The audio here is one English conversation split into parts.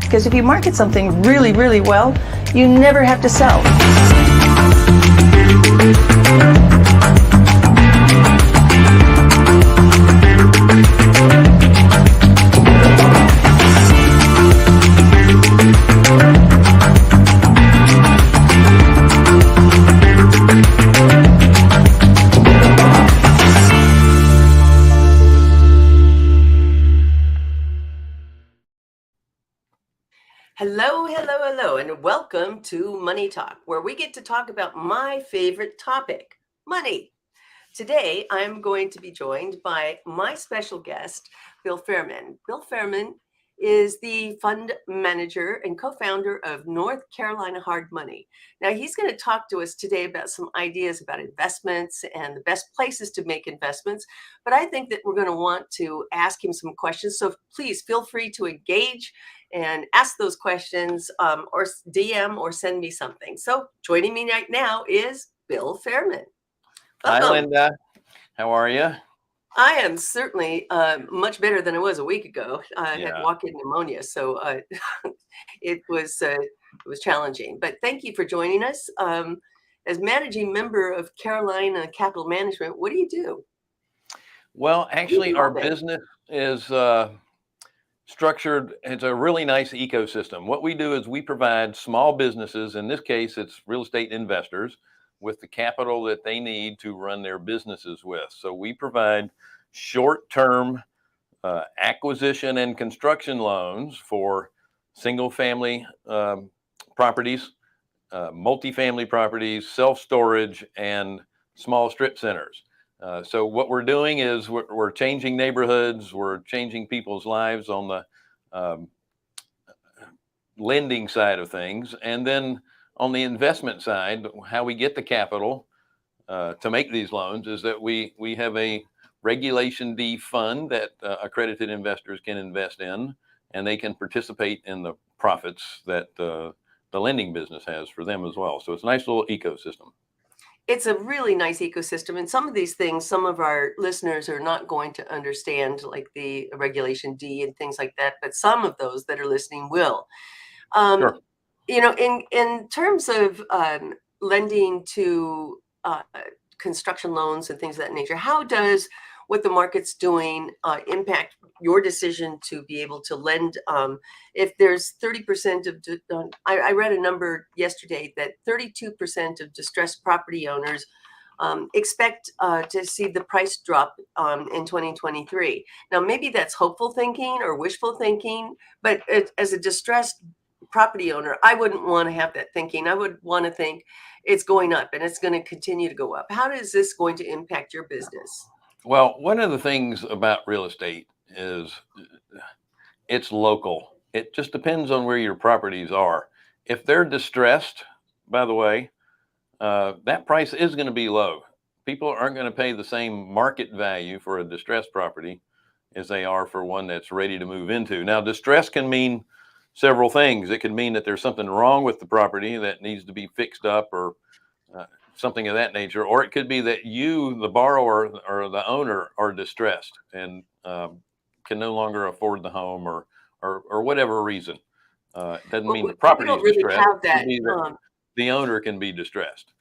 Because if you market something really, really well, you never have to sell. Hello, hello, hello, and welcome to Money Talk, where we get to talk about my favorite topic, money. Today, I'm going to be joined by my special guest, Bill Fairman. Bill Fairman is the fund manager and co-founder of North Carolina Hard Money. Now, he's going to talk to us today about some ideas about investments and the best places to make investments. But I think that we're going to want to ask him some questions. So please feel free to engage and ask those questions or DM or send me something. So joining me right now is Bill Fairman. Welcome. Hi, Linda. How are you? I am certainly much better than I was a week ago. I had walk-in pneumonia, so it was challenging. But thank you for joining us. As managing member of Carolina Capital Management, what do you do? Well, actually, our business is structured. It's a really nice ecosystem. What we do is we provide small businesses, in this case, it's real estate investors, with the capital that they need to run their businesses with. So we provide short-term acquisition and construction loans for single-family properties, multifamily properties, self-storage, and small strip centers. So what we're doing is we're changing neighborhoods, we're changing people's lives on the lending side of things. And then on the investment side, how we get the capital to make these loans is that we have a Regulation D fund that accredited investors can invest in, and they can participate in the profits that the lending business has for them as well. So it's a nice little ecosystem. It's a really nice ecosystem. And some of these things, some of our listeners are not going to understand, like the Regulation D and things like that, but some of those that are listening will. Sure. You know, in terms of lending to construction loans and things of that nature, how does what the market's doing impact your decision to be able to lend? If there's 30% of, I read a number yesterday that 32% of distressed property owners expect to see the price drop in 2023. Now, maybe that's hopeful thinking or wishful thinking, but as a distressed property owner, I wouldn't want to have that thinking. I would want to think it's going up and it's going to continue to go up. How is this going to impact your business? Well, one of the things about real estate is it's local. It just depends on where your properties are. If they're distressed, by the way, that price is going to be low. People aren't going to pay the same market value for a distressed property as they are for one that's ready to move into. Now, distress can mean several things. It could mean that there's something wrong with the property that needs to be fixed up or something of that nature, or it could be that you, the borrower or the owner, are distressed and can no longer afford the home or whatever reason. It doesn't mean the property is distressed. The owner can be distressed.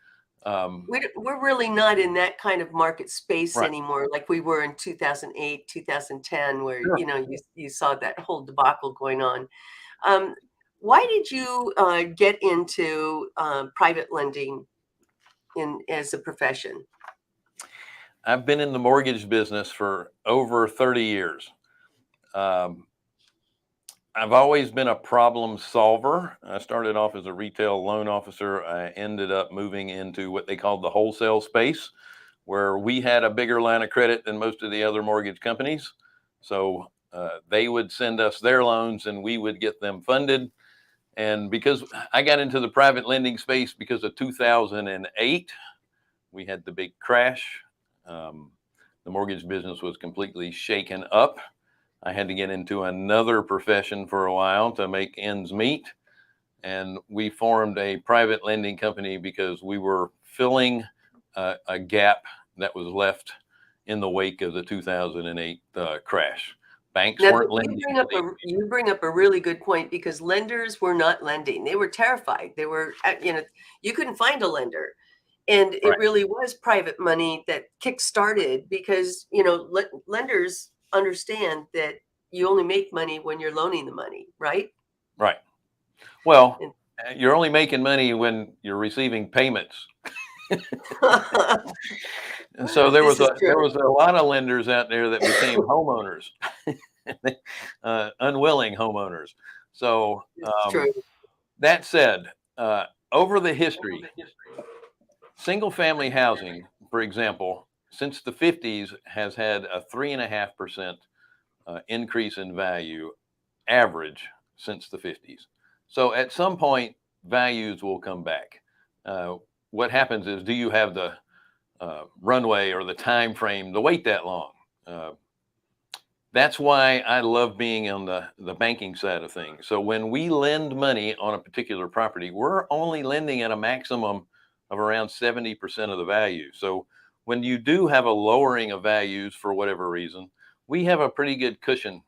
We're really not in that kind of market space anymore, like we were in 2008, 2010, where you saw that whole debacle going on. Why did you get into private lending as a profession? I've been in the mortgage business for over 30 years. I've always been a problem solver. I started off as a retail loan officer. I ended up moving into what they called the wholesale space, where we had a bigger line of credit than most of the other mortgage companies. So they would send us their loans and we would get them funded. And because I got into the private lending space because of 2008, we had the big crash. The mortgage business was completely shaken up. I had to get into another profession for a while to make ends meet. And we formed a private lending company because we were filling a gap that was left in the wake of the 2008 crash. Banks Now, weren't lending to these. you bring up a really good point, because lenders were not lending. They were terrified. They were, you couldn't find a lender. And it Right. really was private money that kick-started, because, lenders understand that you only make money when you're loaning the money, right? Right. Well, And you're only making money when you're receiving payments. And so this is there true. was a lot of lenders out there that became homeowners, unwilling homeowners. So This is true. that said, over the history, single family housing, for example, since the 50s has had a 3.5% increase in value average since the 50s. So at some point, values will come back. What happens is, do you have the runway or the time frame to wait that long? That's why I love being on the banking side of things. So when we lend money on a particular property, we're only lending at a maximum of around 70% of the value. So when you do have a lowering of values for whatever reason, we have a pretty good cushion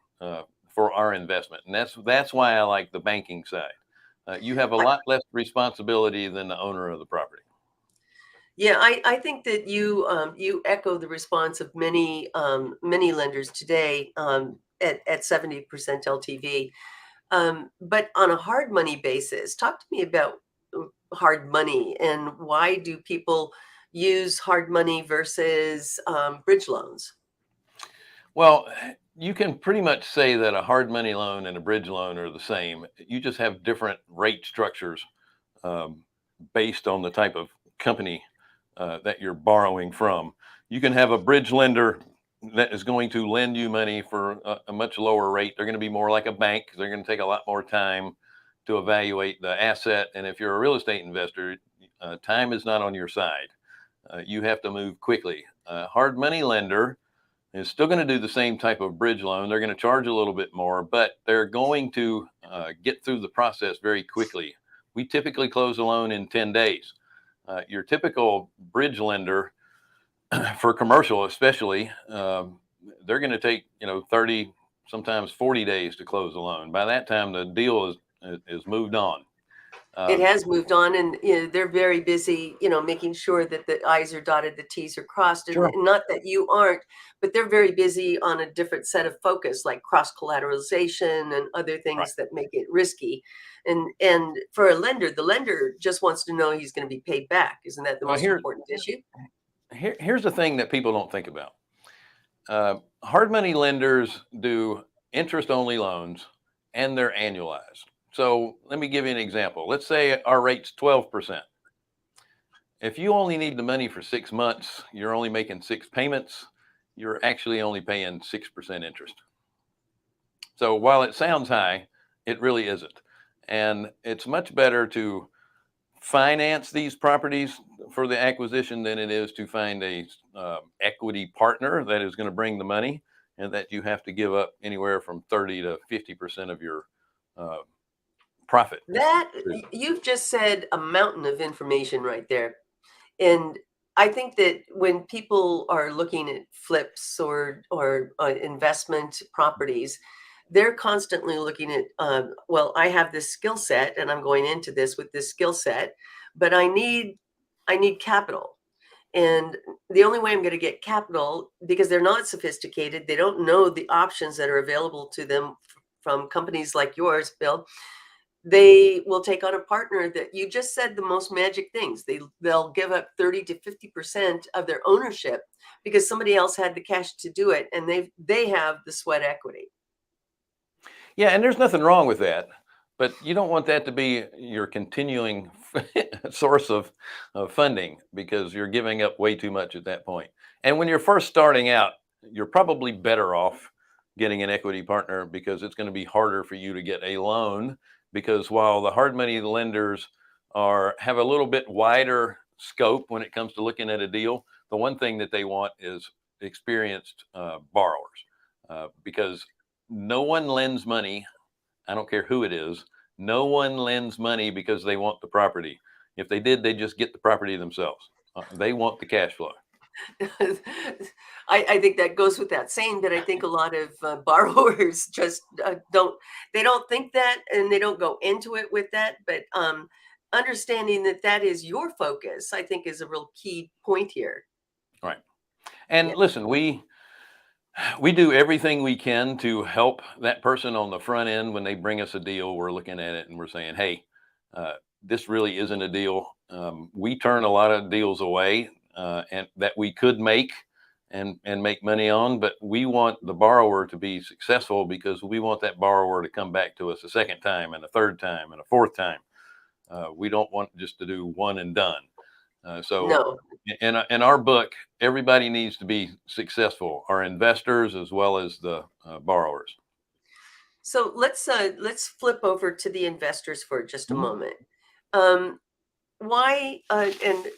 for our investment, and that's why I like the banking side. You have a lot less responsibility than the owner of the property. Yeah, I think that you echo the response of many lenders today, at 70% LTV. But on a hard money basis, talk to me about hard money, and why do people use hard money versus bridge loans? Well, you can pretty much say that a hard money loan and a bridge loan are the same. You just have different rate structures um, based on the type of company that you're borrowing from. You can have a bridge lender that is going to lend you money for a much lower rate. They're going to be more like a bank. They're going to take a lot more time to evaluate the asset. And if you're a real estate investor, time is not on your side. You have to move quickly. A hard money lender is still going to do the same type of bridge loan. They're going to charge a little bit more, but they're going to get through the process very quickly. We typically close a loan in 10 days. Your typical bridge lender, for commercial especially, they're going to take 30, sometimes 40 days to close a loan. By that time, the deal is moved on. It has moved on, and they're very busy, making sure that the I's are dotted, the T's are crossed. And Sure. not that you aren't, but they're very busy on a different set of focus, like cross collateralization and other Right. things that make it risky. And for a lender, the lender just wants to know he's going to be paid back. Isn't that the Well, most important issue? here's the thing that people don't think about. Hard money lenders do interest only loans, and they're annualized. So let me give you an example. Let's say our rate's 12%. If you only need the money for 6 months, you're only making 6 payments, you're actually only paying 6% interest. So while it sounds high, it really isn't. And it's much better to finance these properties for the acquisition than it is to find a equity partner that is going to bring the money, and that you have to give up anywhere from 30 to 50% of your uh, profit. That you've just said a mountain of information right there. And I think that when people are looking at flips or investment properties, they're constantly looking at, well, I have this skill set, and I'm going into this with this skill set, but I need capital. And the only way I'm going to get capital, because they're not sophisticated, they don't know the options that are available to them from companies like yours, Bill. They will take on a partner that you just said the most magic things. They'll give up 30 to 50% of their ownership because somebody else had the cash to do it, and they have the sweat equity. Yeah, and there's nothing wrong with that, but you don't want that to be your continuing source of funding, because you're giving up way too much at that point. And when you're first starting out, you're probably better off getting an equity partner, because it's going to be harder for you to get a loan, because while the hard money lenders have a little bit wider scope when it comes to looking at a deal, the one thing that they want is experienced borrowers, because no one lends money. I don't care who it is. No one lends money because they want the property. If they did, they just get the property themselves. They want the cash flow. I think that goes without saying, but I think a lot of borrowers just they don't think that, and they don't go into it with that. But understanding that that is your focus, I think, is a real key point here. Right. And Yeah. listen, we do everything we can to help that person on the front end when they bring us a deal. We're looking at it and we're saying, hey, this really isn't a deal. We turn a lot of deals away and that we could make and make money on, but we want the borrower to be successful because we want that borrower to come back to us a second time and a third time and a fourth time. We don't want just to do one and done. So No. in our book, everybody needs to be successful, our investors as well as the borrowers. So let's flip over to the investors for just a Mhm. moment. Um, why and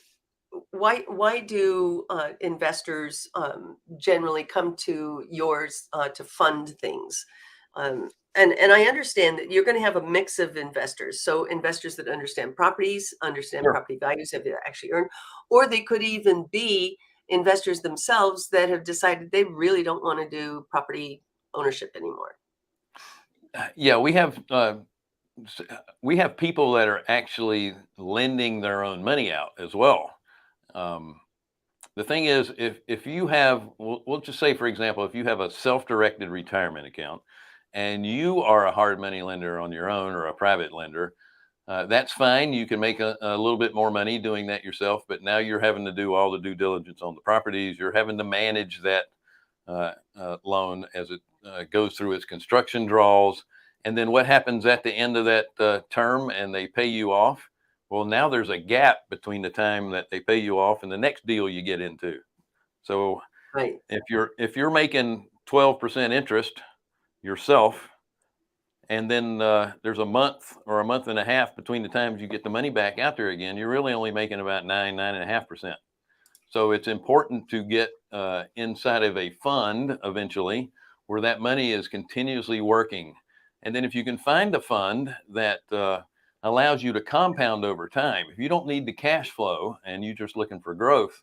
why do investors generally come to yours to fund things? And I understand that you're going to have a mix of investors. So investors that understand properties, understand Sure. property values, have actually earned, or they could even be investors themselves that have decided they really don't want to do property ownership anymore. Yeah, we have people that are actually lending their own money out as well. Um, the thing is, if you have, we'll just say, for example, if you have a self-directed retirement account and you are a hard money lender on your own or a private lender, that's fine. You can make a little bit more money doing that yourself, but now you're having to do all the due diligence on the properties. You're having to manage that loan as it goes through its construction draws. And then what happens at the end of that term and they pay you off? Well, now there's a gap between the time that they pay you off and the next deal you get into. So Right. if you're making 12% interest yourself, and then there's a month or a month and a half between the times you get the money back out there again, you're really only making about 9.5%. So it's important to get inside of a fund eventually where that money is continuously working. And then if you can find a fund that allows you to compound over time, if you don't need the cash flow and you're just looking for growth,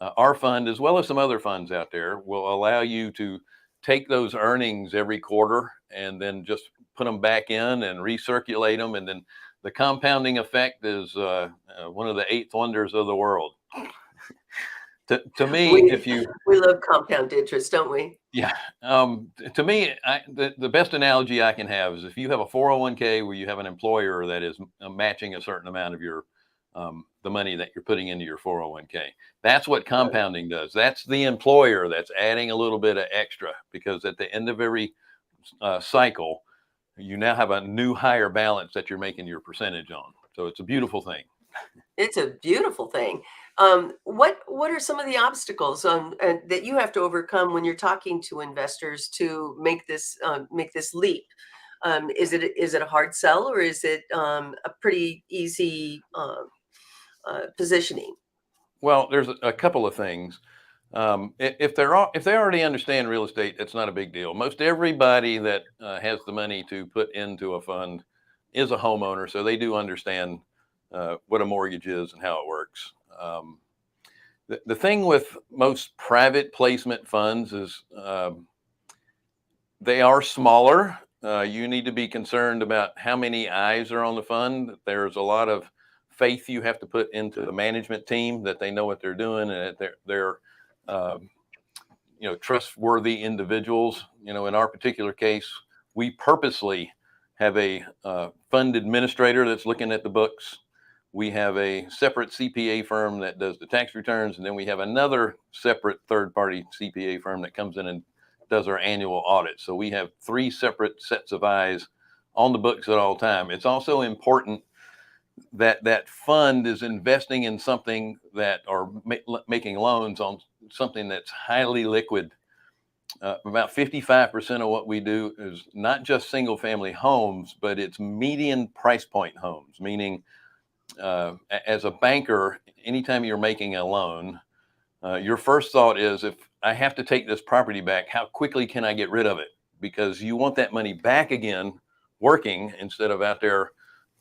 our fund, as well as some other funds out there, will allow you to take those earnings every quarter and then just put them back in and recirculate them. And then the compounding effect is one of the eighth wonders of the world. To me, We if you, we love compound interest, don't we? yeah, to me, the best analogy I can have is if you have a 401k where you have an employer that is matching a certain amount of your the money that you're putting into your 401k. That's what compounding does. That's the employer that's adding a little bit of extra because at the end of every cycle, you now have a new higher balance that you're making your percentage on. So it's a beautiful thing. It's a beautiful thing. What are some of the obstacles that you have to overcome when you're talking to investors to make this leap? Is it a hard sell, or is it a pretty easy positioning? Well, there's a couple of things. If they already understand real estate, it's not a big deal. Most everybody that has the money to put into a fund is a homeowner, so they do understand what a mortgage is and how it works. The thing with most private placement funds is they are smaller. You need to be concerned about how many eyes are on the fund. There's a lot of faith you have to put into the management team that they know what they're doing and that they're uh, trustworthy individuals. In our particular case, we purposely have a fund administrator that's looking at the books. We have a separate CPA firm that does the tax returns, and then we have another separate third-party CPA firm that comes in and does our annual audit. So we have three separate sets of eyes on the books at all time. It's also important that that fund is investing in something that or making loans on something that's highly liquid. About 55% of what we do is not just single family homes, but it's median price point homes, meaning as a banker, anytime you're making a loan, your first thought is if I have to take this property back, how quickly can I get rid of it? Because you want that money back again working instead of out there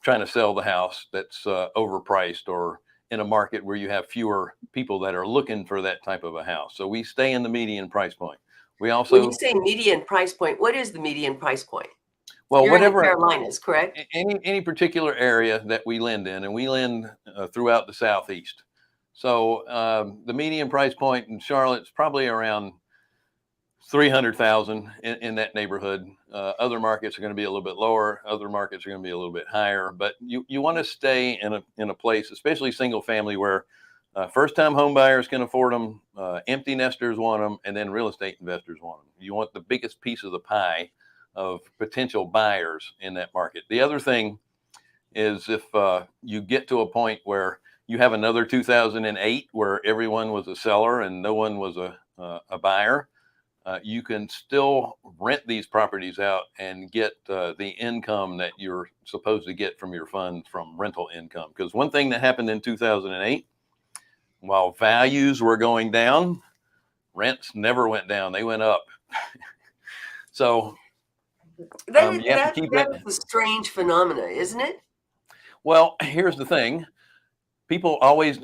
trying to sell the house that's overpriced or in a market where you have fewer people that are looking for that type of a house. So we stay in the median price point. We When also, you say median price point, what is the median price point? well, You're in the whatever, Carolinas, correct? any particular area that we lend in, and we lend throughout the Southeast. So the median price point in Charlotte's probably around 300,000 in that neighborhood. Other markets are going to be a little bit lower. Other markets are going to be a little bit higher. But you want to stay in a place, especially single family, where first time home buyers can afford them, empty nesters want them, and then real estate investors want them. You want the biggest piece of the pie of potential buyers in that market. The other thing is if you get to a point where you have another 2008 where everyone was a seller and no one was a buyer, you can still rent these properties out and get the income that you're supposed to get from your fund from rental income. Because one thing that happened in 2008, while values were going down, rents never went down, they went up. So you have to keep That that. is a strange phenomena, isn't it? Well, here's the thing. People always,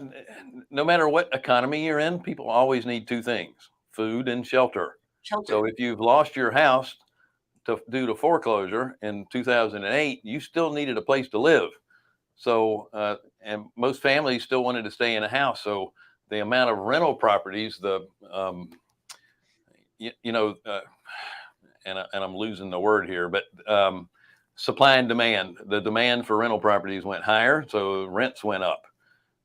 no matter what economy you're in, people always need two things: food and shelter. Shelter. So if you've lost your house due to foreclosure in 2008, you still needed a place to live. So, and most families still wanted to stay in a house. So the amount of rental properties, and I'm losing the word here, but supply and demand, the demand for rental properties went higher. So rents went up.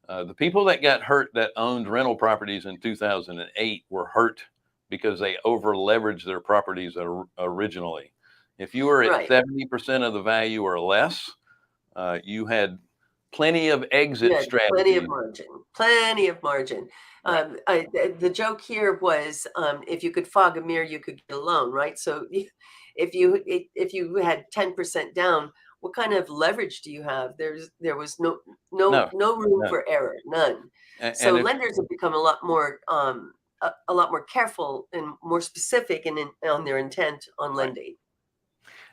The people that got hurt that owned rental properties in 2008 were hurt because they over leveraged their properties originally. If you were at Right. 70% of the value or less, you had plenty of exit Yeah, strategies. plenty of margin. Right. The joke here was if you could fog a mirror, you could get a loan, right? So if you had 10% down, what kind of leverage do you have? There was no No, room none. for error, none. So And if, lenders have become a lot more careful and more specific on their intent on right. lending.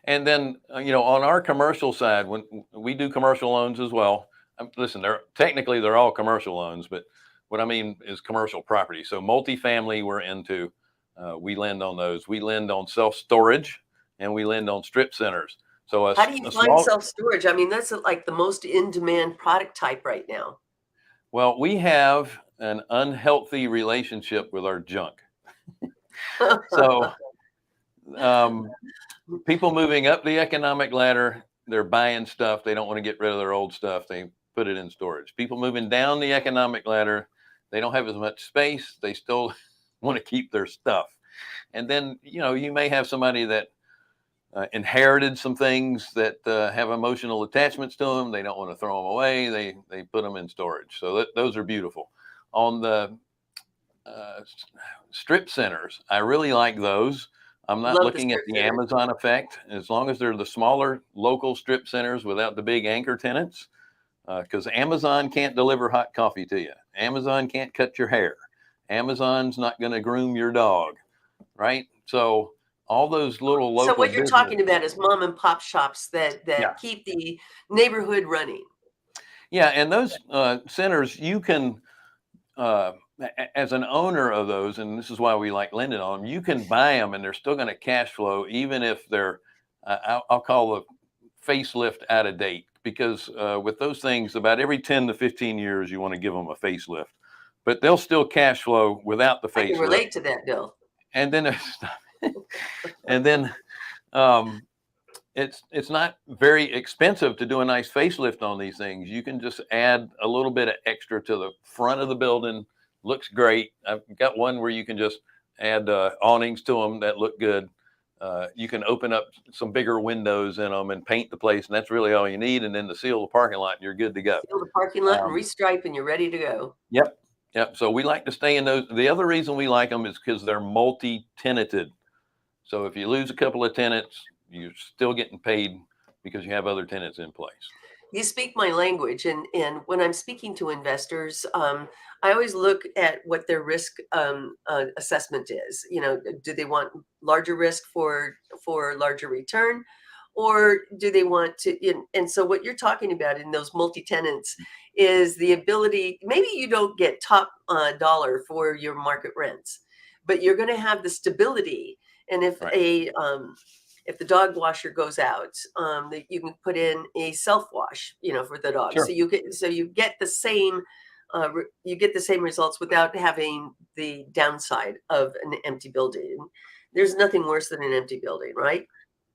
And then, on our commercial side, when we do commercial loans as well, listen, they're all commercial loans, but what I mean is commercial property. So multifamily we're into, we lend on those. We lend on self-storage and we lend on strip centers. So How do you a find small, self-storage? I mean, that's like the most in-demand product type right now. well, we have an unhealthy relationship with our junk. So people moving up the economic ladder, they're buying stuff. They don't want to get rid of their old stuff. They put it in storage. People moving down the economic ladder, they don't have as much space. They still want to keep their stuff. And then, you may have somebody that inherited some things that have emotional attachments to them. They don't want to throw them away. They put them in storage. So those are beautiful. On the strip centers, I really like those. I'm not Love the looking at strip the center. Amazon effect, as long as they're the smaller local strip centers without the big anchor tenants, because Amazon can't deliver hot coffee to you. Amazon can't cut your hair. Amazon's not going to groom your dog, right? So all those little So local what you're business, talking about is mom and pop shops that yeah, keep the neighborhood running. yeah, and those centers, you can, as an owner of those, and this is why we like lending on them, you can buy them and they're still going to cash flow, even if they're, I'll call the facelift out of date, because with those things, about every 10 to 15 years, you want to give them a facelift, but they'll still cash flow without the I can facelift. relate to that, Bill. And then, and then, um, it's not very expensive to do a nice facelift on these things. You can just add a little bit of extra to the front of the building. Looks great. I've got one where you can just add awnings to them that look good. You can open up some bigger windows in them and paint the place, and that's really all you need. And then to seal the parking lot, and you're good to go. Seal the parking lot and Um, restripe, and you're ready to go. Yep. Yep. So we like to stay in those. The other reason we like them is because they're multi-tenanted. So if you lose a couple of tenants, you're still getting paid because you have other tenants in place. You speak my language, and when I'm speaking to investors, I always look at what their risk assessment is. Do they want larger risk for larger return, or do they want to? And so what you're talking about in those multi-tenants is the ability. Maybe you don't get top dollar for your market rents, but you're going to have the stability. And Right. if the dog washer goes out, that you can put in a self wash, for the dog. Sure. So you get the same. You get the same results without having the downside of an empty building. There's nothing worse than an empty building, right?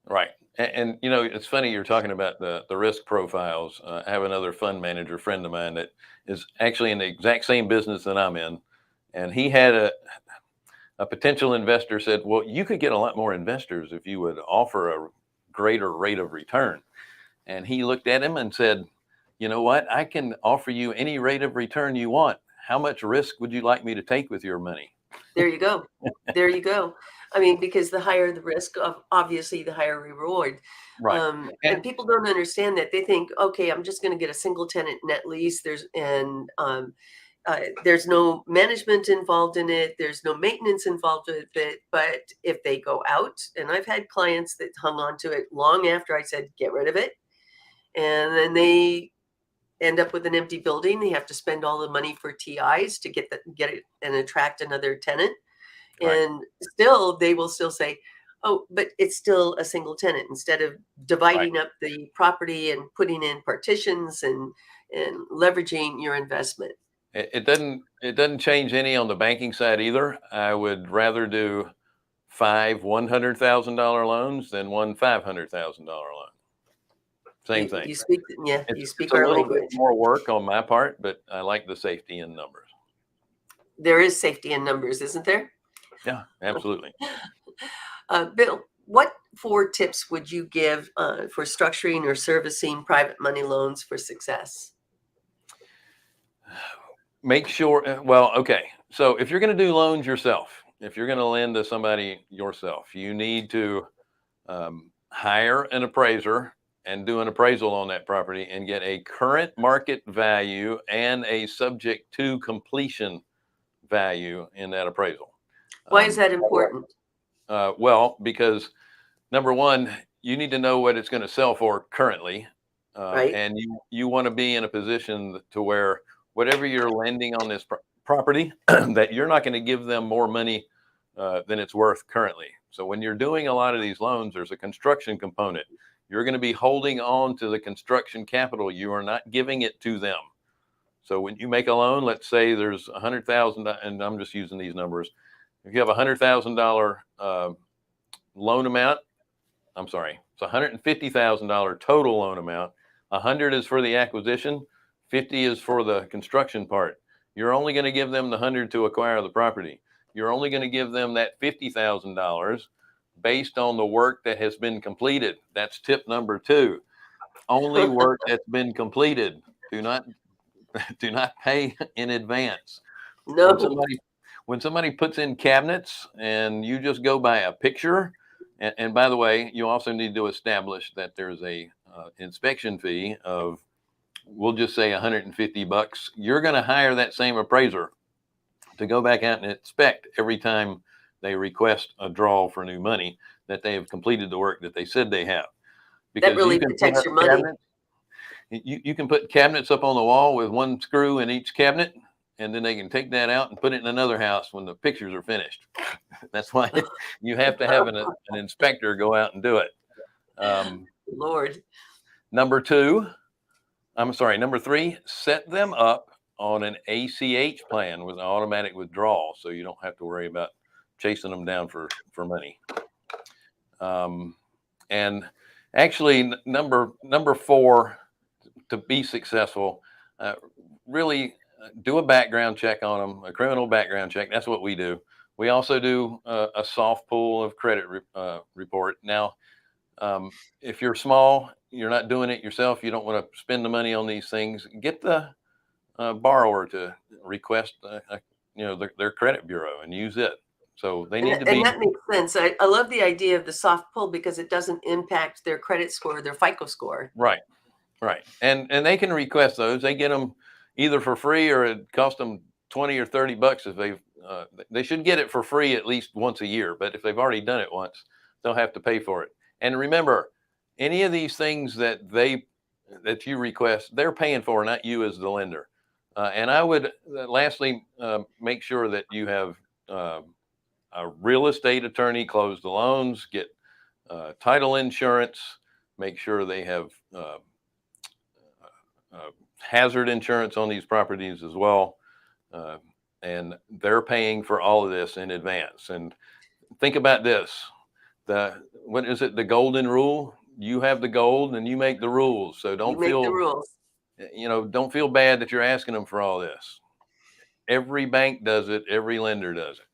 Right. And it's funny you're talking about the risk profiles. I have another fund manager friend of mine that is actually in the exact same business that I'm in. And he had a potential investor said, well, you could get a lot more investors if you would offer a greater rate of return. And he looked at him and said, you know what? I can offer you any rate of return you want. How much risk would you like me to take with your money? There you go. There you go. I mean, because the higher the risk, obviously, the higher reward. Right. And people don't understand that. They think, okay, I'm just going to get a single tenant net lease. There's no management involved in it. There's no maintenance involved with it. But if they go out, and I've had clients that hung on to it long after I said, get rid of it. And then they end up with an empty building. They have to spend all the money for TIs to get it and attract another tenant. Right. And still, they will still say, oh, but it's still a single tenant, instead of dividing up the property and putting in partitions and leveraging your investment. It doesn't change any on the banking side either. I would rather do 5 $100,000 loans than one $500,000 loan. Same thing. You speak, yeah, you It's speak a our little bit language. more work on my part, but I like the safety in numbers. There is safety in numbers, isn't there? Yeah, absolutely. Bill, what 4 tips would you give for structuring or servicing private money loans for success? Make sure, well, okay. So if you're going to do loans yourself, if you're going to lend to somebody yourself, you need to hire an appraiser and do an appraisal on that property and get a current market value and a subject to completion value in that appraisal. Why is that important? Well, because number one, you need to know what it's going to sell for currently. Right. And you want to be in a position to where whatever you're lending on this property, that you're not going to give them more money than it's worth currently. So when you're doing a lot of these loans, there's a construction component. You're going to be holding on to the construction capital. You are not giving it to them. So when you make a loan, let's say there's $100,000, and I'm just using these numbers. If you have $100,000 loan amount, I'm sorry, it's $150,000 total loan amount. 100 is for the acquisition, 50 is for the construction part. You're only going to give them the 100 to acquire the property. You're only going to give them that $50,000 based on the work that has been completed. That's tip number 2. Only work that's been completed. Do not pay in advance. No. When somebody puts in cabinets and you just go by a picture, and by the way, you also need to establish that there's a inspection fee of, we'll just say $150. You're going to hire that same appraiser to go back out and inspect every time they request a draw for new money, that they have completed the work that they said they have. Because that really protects your money. You can put cabinets up on the wall with one screw in each cabinet, and then they can take that out and put it in another house when the pictures are finished. That's why you have to have an inspector go out and do it. Lord. Number 3, set them up on an ACH plan with an automatic withdrawal, so you don't have to worry about chasing them down for money. And actually, number 4, to be successful, really do a background check on them, a criminal background check. That's what we do. We also do a soft pull of credit report. Now, if you're small, you're not doing it yourself, you don't want to spend the money on these things, get the borrower to request their credit bureau and use it. So they need to be. And that makes sense. I love the idea of the soft pull because it doesn't impact their credit score, their FICO score. Right. And they can request those. They get them either for free, or it costs them $20 or $30 if they should get it for free at least once a year. But if they've already done it once, they'll have to pay for it. And remember, any of these things that you request, they're paying for, not you as the lender. And I would lastly make sure that you have a real estate attorney close the loans, get title insurance, make sure they have hazard insurance on these properties as well. And they're paying for all of this in advance. And think about this. What is it? The golden rule. You have the gold and you make the rules. So You don't make the feel, rules. don't feel bad that you're asking them for all this. Every bank does it. Every lender does it.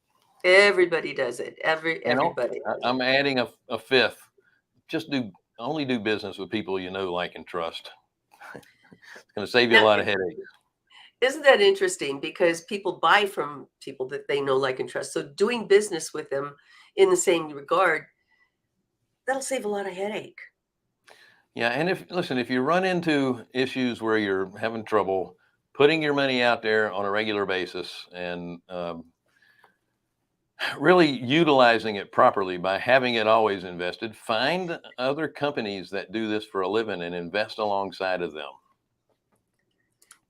Everybody does it. And Everybody does I'm it. adding a fifth. Just only do business with people you know, like, and trust. It's going to save you a Now, lot of headaches. isn't that interesting? Because people buy from people that they know, like, and trust. So doing business with them in the same regard, that'll save a lot of headache. Yeah, and if you run into issues where you're having trouble putting your money out there on a regular basis and really utilizing it properly by having it always invested, find other companies that do this for a living and invest alongside of them.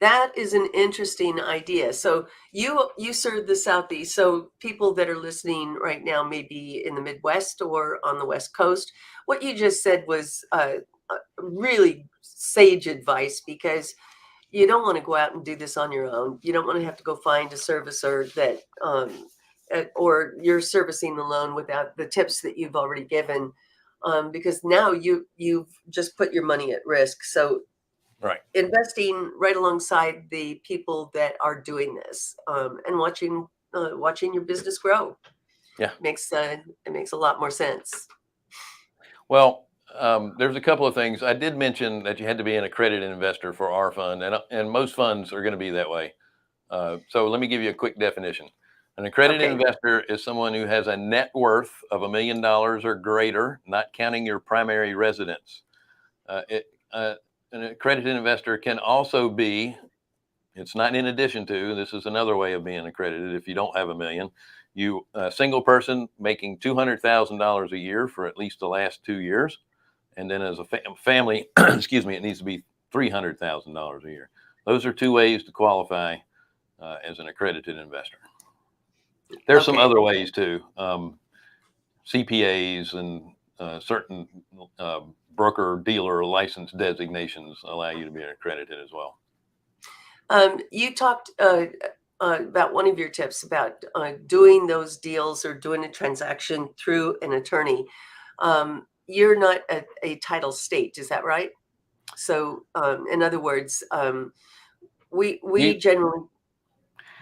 That is an interesting idea. So you serve the Southeast. So people that are listening right now, maybe in the Midwest or on the West Coast, what you just said was really sage advice, because you don't want to go out and do this on your own. You don't want to have to go find a servicer that, or you're servicing the loan without the tips that you've already given, because now you've just put your money at risk. So Right. investing right alongside the people that are doing this, and watching your business grow. Yeah. It makes a lot more sense. Well, there's a couple of things. I did mention that you had to be an accredited investor for our fund, and most funds are going to be that way. So let me give you a quick definition. An accredited Okay. investor is someone who has a net worth of $1 million or greater, not counting your primary residence. An accredited investor can also be, it's not in addition to, this is another way of being accredited. If you don't have $1 million, you a single person making $200,000 a year for at least the last 2 years. And then as a family, excuse me, it needs to be $300,000 a year. Those are two ways to qualify as an accredited investor. There's some other ways too. CPAs and certain broker dealer license designations allow you to be accredited as well. You talked about one of your tips about doing those deals or doing a transaction through an attorney. You're not a title state, is that right? So, in other words, we generally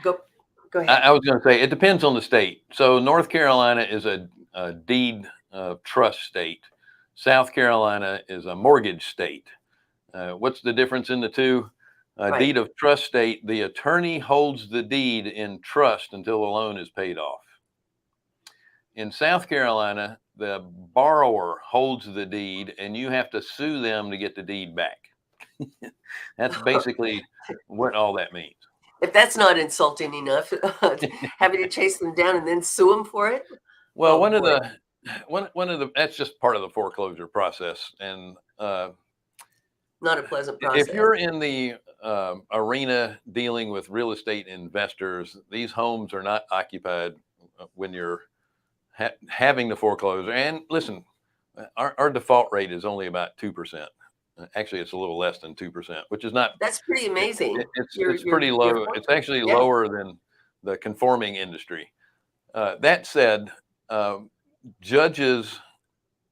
go ahead. I was going to say, it depends on the state. So North Carolina is a deed trust state. South Carolina is a mortgage state. What's the difference in the two? Right. Deed of trust state, the attorney holds the deed in trust until the loan is paid off. In South Carolina, the borrower holds the deed and you have to sue them to get the deed back. That's basically what all that means. If that's not insulting enough, having to chase them down and then sue them for it. Well, Oh, one of boy. the that's just part of the foreclosure process. And Not a pleasant process. if you're in the arena dealing with real estate investors, these homes are not occupied when you're having the foreclosure. And listen, our default rate is only about 2%. Actually, it's a little less than 2%, which is not. That's pretty amazing. It's pretty low. It's actually lower than the conforming industry. That said, judges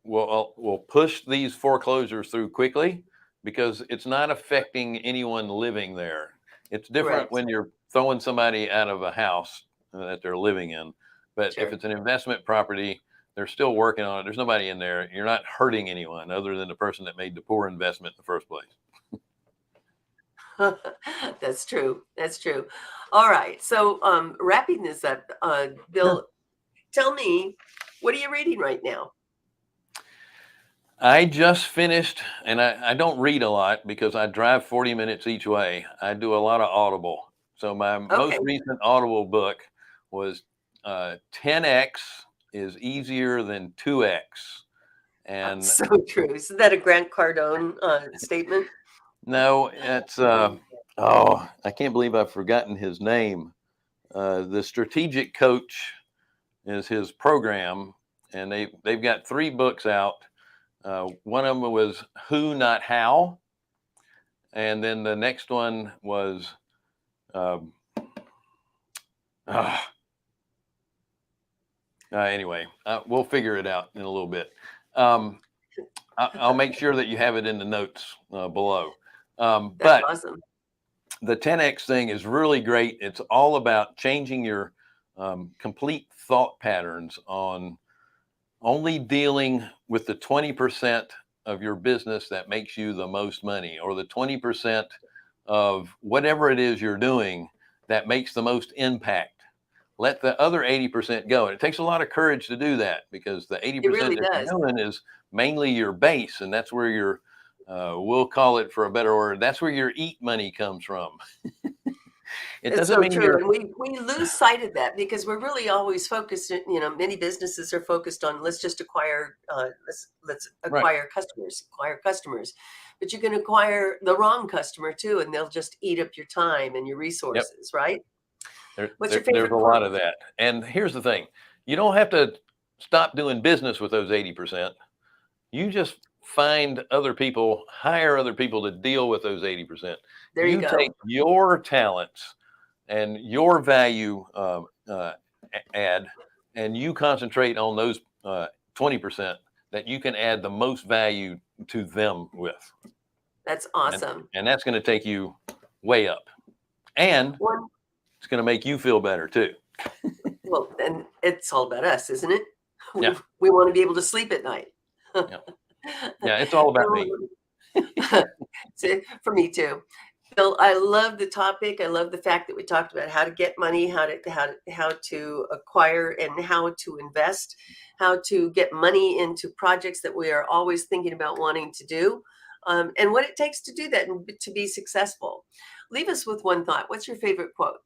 will push these foreclosures through quickly because it's not affecting anyone living there. It's different when you're throwing somebody out of a house that they're living in. But if it's an investment property, they're still working on it. There's nobody in there. You're not hurting anyone other than the person that made the poor investment in the first place. That's true. That's true. All right. So wrapping this up, Bill, tell me, what are you reading right now? I just finished, and I don't read a lot because I drive 40 minutes each way. I do a lot of Audible. So my most recent Audible book was 10X is easier than 2X. And So true. Isn't that a Grant Cardone statement? no, it's I can't believe I've forgotten his name. The Strategic Coach is his program, and they've got 3 books out. One of them was Who Not How, and then the next one was anyway, we'll figure it out in a little bit. I'll make sure that you have it in the notes below. But awesome. The 10X thing is really great. It's all about changing your complete thought patterns on only dealing with the 20% of your business that makes you the most money, or the 20% of whatever it is you're doing that makes the most impact. Let the other 80% go. And it takes a lot of courage to do that, because the 80% really that does. you're doing is mainly your base. And that's where your, we'll call it for a better word, that's where your eat money comes from. It It's doesn't so mean true. you're, And we lose sight of that, because we're really always focused, many businesses are focused on, let's just acquire, let's acquire customers, but you can acquire the wrong customer too, and they'll just eat up your time and your resources, right? What's your favorite there's a lot quote? of that. And here's the thing. You don't have to stop doing business with those 80%. You just find other people, hire other people to deal with those 80%. There you go. Take your talents and your value add, and you concentrate on those 20% that you can add the most value to them with. That's awesome. And that's going to take you way up. And it's going to make you feel better too. Well, and it's all about us, isn't it? Yeah. We want to be able to sleep at night. Yeah, it's all about me. For me too. Bill, I love the topic. I love the fact that we talked about how to get money, how to acquire, and how to invest, how to get money into projects that we are always thinking about wanting to do, and what it takes to do that and to be successful. Leave us with one thought. What's your favorite quote?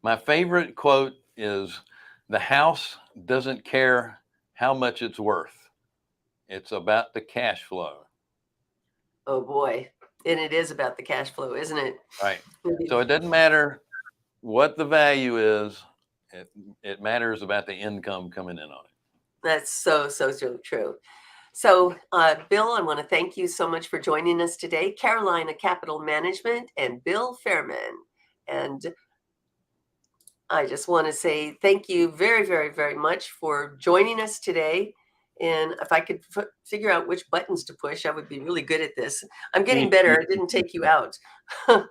My favorite quote is, "The house doesn't care how much it's worth. It's about the cash flow." Oh boy. And it is about the cash flow, isn't it? Right. So it doesn't matter what the value is. It matters about the income coming in on it. That's so true. So, Bill, I want to thank you so much for joining us today. Carolina Capital Management and Bill Fairman. And I just want to say thank you very, very, very much for joining us today. And if I could figure out which buttons to push, I would be really good at this. I'm getting better. I didn't take you out. So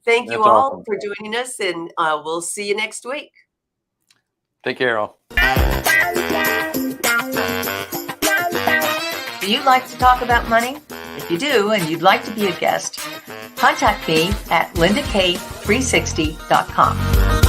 thank you all awesome for joining us, and we'll see you next week. Take care, all. Do you like to talk about money? If you do and you'd like to be a guest, contact me at lindakay360.com.